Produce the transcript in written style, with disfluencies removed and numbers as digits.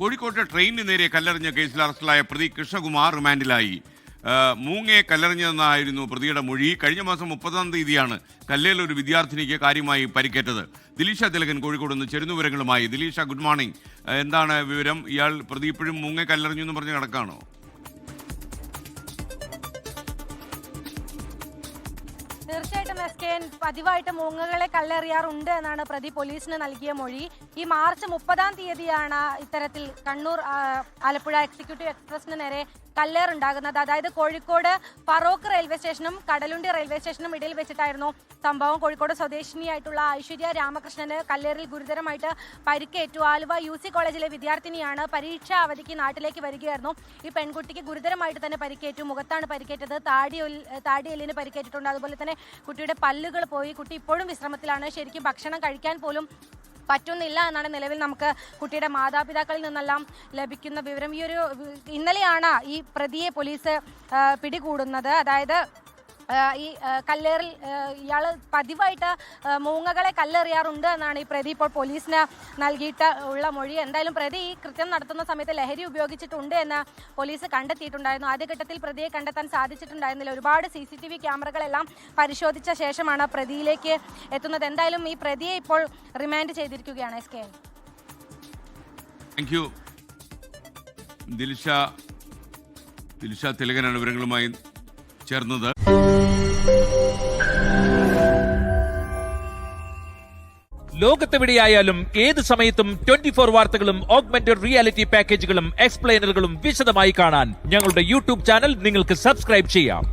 കോഴിക്കോട്ടെ ട്രെയിനിന് നേരെ കല്ലെറിഞ്ഞ കേസിൽ അറസ്റ്റിലായ പ്രതി കൃഷ്ണകുമാർ റിമാൻഡിലായി. മൂങ്ങയെ കല്ലെറിഞ്ഞതെന്നായിരുന്നു പ്രതിയുടെ മൊഴി. കഴിഞ്ഞ മാസം 30-ാം തീയതിയാണ് കല്ലേൽ ഒരു വിദ്യാർത്ഥിനിക്ക് കാര്യമായി പരിക്കേറ്റത്. ദിലീഷ തിലകൻ കോഴിക്കോട് നിന്ന് ചേരുന്ന വിവരങ്ങളുമായി. ദിലീഷ, ഗുഡ് മോർണിംഗ്. എന്താണ് വിവരം? ഇയാൾ പ്രതി ഇപ്പോഴും മൂങ്ങയെ കല്ലെറിഞ്ഞു എന്ന് പറഞ്ഞ് കിടക്കാണോ? തീർച്ചയായിട്ടും SKN പതിവായിട്ട് മൂങ്ങകളെ കല്ലെറിയാറുണ്ട് എന്നാണ് പ്രതി പോലീസിന് നൽകിയ മൊഴി. ഈ മാർച്ച് 30-ാം തീയതിയാണ് ഇത്തരത്തിൽ കണ്ണൂർ ആലപ്പുഴ എക്സിക്യൂട്ടീവ് എക്സ്പ്രസിന് നേരെ കല്ലേറുണ്ടാകുന്നത്. അതായത് കോഴിക്കോട് ഫറോക്ക് റെയിൽവേ സ്റ്റേഷനും കടലുണ്ടി റെയിൽവേ സ്റ്റേഷനും ഇടയിൽ വെച്ചിട്ടായിരുന്നു സംഭവം. കോഴിക്കോട് സ്വദേശിനിയായിട്ടുള്ള ഐശ്വര്യ രാമകൃഷ്ണന് കല്ലേറിൽ ഗുരുതരമായിട്ട് പരിക്കേറ്റു. ആലുവ UC കോളേജിലെ വിദ്യാർത്ഥിനിയാണ്. പരീക്ഷാ അവധിക്ക് നാട്ടിലേക്ക് വരികയായിരുന്നു. ഈ പെൺകുട്ടിക്ക് ഗുരുതരമായിട്ട് തന്നെ പരിക്കേറ്റു. മുഖത്താണ് പരിക്കേറ്റത്, താടിയെല്ലിന് പരിക്കേറ്റിട്ടുണ്ട്. അതുപോലെ തന്നെ കുട്ടിയുടെ പല്ലുകൾ പോയി. കുട്ടി ഇപ്പോഴും വിശ്രമത്തിലാണ്. ശരിക്കും ഭക്ഷണം കഴിക്കാൻ പോലും പറ്റുന്നില്ല എന്നാണ് നിലവിൽ നമുക്ക് കുട്ടിയുടെ മാതാപിതാക്കളിൽ നിന്നെല്ലാം ലഭിക്കുന്ന വിവരം. ഇന്നലെയാണ് ഈ പ്രതിയെ പോലീസ് പിടികൂടുന്നത്. അതായത് ഈ കല്ലേറിൽ ഇയാൾ പതിവായിട്ട് മൂങ്ങകളെ കല്ലെറിയാറുണ്ട് എന്നാണ് ഈ പ്രതി ഇപ്പോൾ പോലീസിന് നൽകിയിട്ട് ഉള്ള മൊഴി. എന്തായാലും പ്രതി ഈ കൃത്യം നടത്തുന്ന സമയത്ത് ലഹരി ഉപയോഗിച്ചിട്ടുണ്ട് എന്ന് പോലീസ് കണ്ടെത്തിയിട്ടുണ്ടായിരുന്നു. ആദ്യഘട്ടത്തിൽ പ്രതിയെ കണ്ടെത്താൻ സാധിച്ചിട്ടുണ്ടായിരുന്നില്ല. ഒരുപാട് CCTV ക്യാമറകളെല്ലാം പരിശോധിച്ച ശേഷമാണ് പ്രതിയിലേക്ക് എത്തുന്നത്. എന്തായാലും ഈ പ്രതിയെ ഇപ്പോൾ റിമാൻഡ് ചെയ്തിരിക്കുകയാണ് SKN. താങ്ക് യു ദിലിഷ തിലകനാണ് വിവരങ്ങളുമായി ചേർന്നത്. ലോകത്തെവിടെയായാലും ഏത് സമയത്തും 24 വാർത്തകളും ഓഗ്മെന്റഡ് റിയാലിറ്റി പാക്കേജുകളും എക്സ്പ്ലെയിനറുകളും വിശദമായി കാണാൻ ഞങ്ങളുടെ YouTube ചാനൽ നിങ്ങൾക്ക് സബ്സ്ക്രൈബ് ചെയ്യാം.